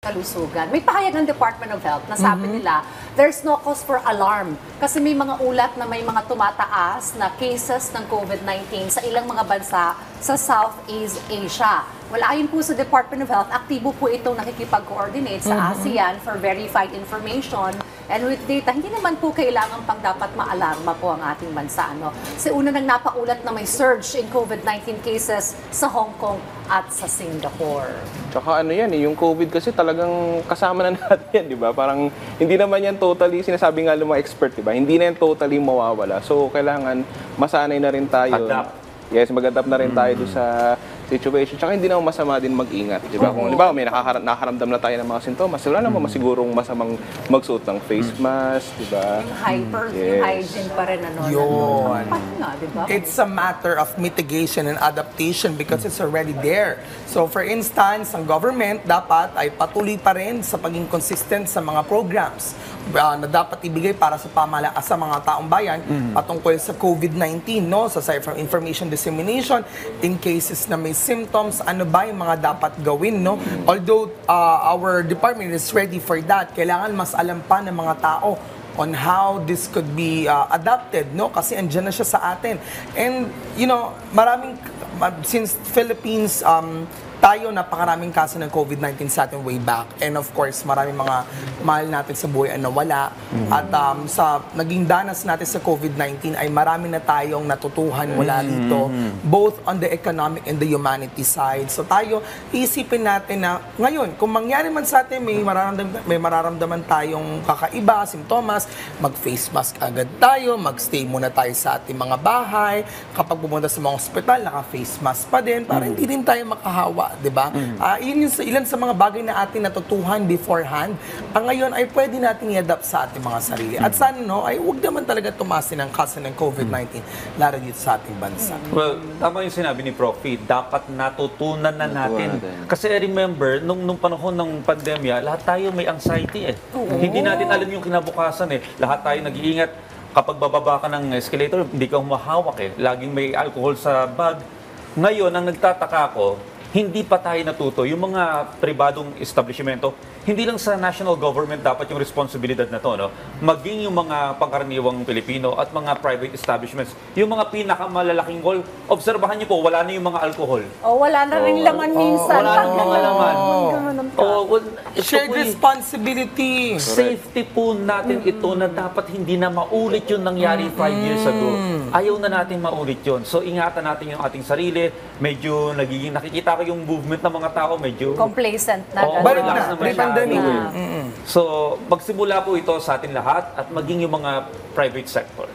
kalusugan. May pahayag ng Department of Health na sabi nila, there's no cause for alarm. Kasi may mga ulat na may mga tumataas na cases ng COVID-19 sa ilang mga bansa sa Southeast Asia. Well, ayon po sa Department of Health, aktibo po itong nakikipag-coordinate sa ASEAN for verified information and with data. Hindi naman po kailangan pang dapat maalarma po ang ating bansa. No? Kasi una nang napaulat na may surge in COVID-19 cases sa Hong Kong at sa Singapore. Tsaka ano yan, yung COVID kasi talagang kasama na natin yan, di ba? Parang hindi naman yan totally, sinasabi nga ng mga expert, di ba? Hindi na yan totally mawawala. So, kailangan masanay na rin tayo. Yes, mag-adapt na rin tayo sa situation. Tsaka hindi naman masama din mag-ingat. Di ba? Kung may nakaramdam na tayo ng mga sintomas, wala naman masigurong masamang magsuot ng face mask, di ba? Yung hygiene pa rin ano. Yun. Nga, diba? It's a matter of mitigation and adaptation because it's already there. So for instance, ang government dapat ay patuloy pa rin sa pagiging consistent sa mga programs na dapat ibigay para sa sa mga taong bayan patungkol sa COVID-19, no? So aside from information dissemination, in cases na may symptoms, ano ba yung mga dapat gawin, no? Although our department is ready for that, kailangan mas alam pa ng mga tao on how this could be adapted, no? Kasi andyan na siya sa atin. And, you know, since Philippines, tayo napakaraming kaso ng COVID-19 sa atin way back. And of course, maraming mga mahal natin sa buhay ang nawala. At sa naging danas natin sa COVID-19 ay marami na tayong natutuhan mula dito, both on the economic and the humanity side. So tayo, isipin natin na ngayon, kung mangyari man sa atin, may mararamdaman tayong kakaiba, simptomas, mag-face mask agad tayo, mag-stay muna tayo sa ating mga bahay. Kapag pumunta sa mga ospital, naka-face mask pa din para hindi rin tayo makahawa. Diba? Yun yung ilan sa mga bagay na ating natutuhan beforehand, ngayon ay pwede natin i-adapt sa ating mga sarili. At sana, no, ay huwag naman talaga tumasin ang kaso ng COVID-19, lalo dito sa ating bansa. Well, tama yung sinabi ni Profi, dapat natutunan na natin. Kasi I remember, nung panahon ng pandemya, lahat tayo may anxiety eh. Hindi natin alam yung kinabukasan eh. Lahat tayo nag-iingat. Kapag bababa ka ng escalator, hindi ka humahawak eh. Laging may alcohol sa bag. Ngayon, ang nagtataka ko, hindi pa tayo natuto. Yung mga pribadong establishmento, hindi lang sa national government dapat yung responsibilidad na to, no? Maging yung mga pangkaraniwang Pilipino at mga private establishments, yung mga pinakamalalaking mall, obserbahan niyo po, wala na yung mga alcohol. Wala na rin laman minsan. Wala na mga laman. Shared responsibility. Safety po natin ito na dapat hindi na maulit yung nangyari 5 years ago. Ayaw na natin maulit yun. So ingatan natin yung ating sarili. Medyo nakikita ko yung movement ng mga tao, medyo complacent na. Balik na. So, magsimula po ito sa atin lahat at maging yung mga private sector.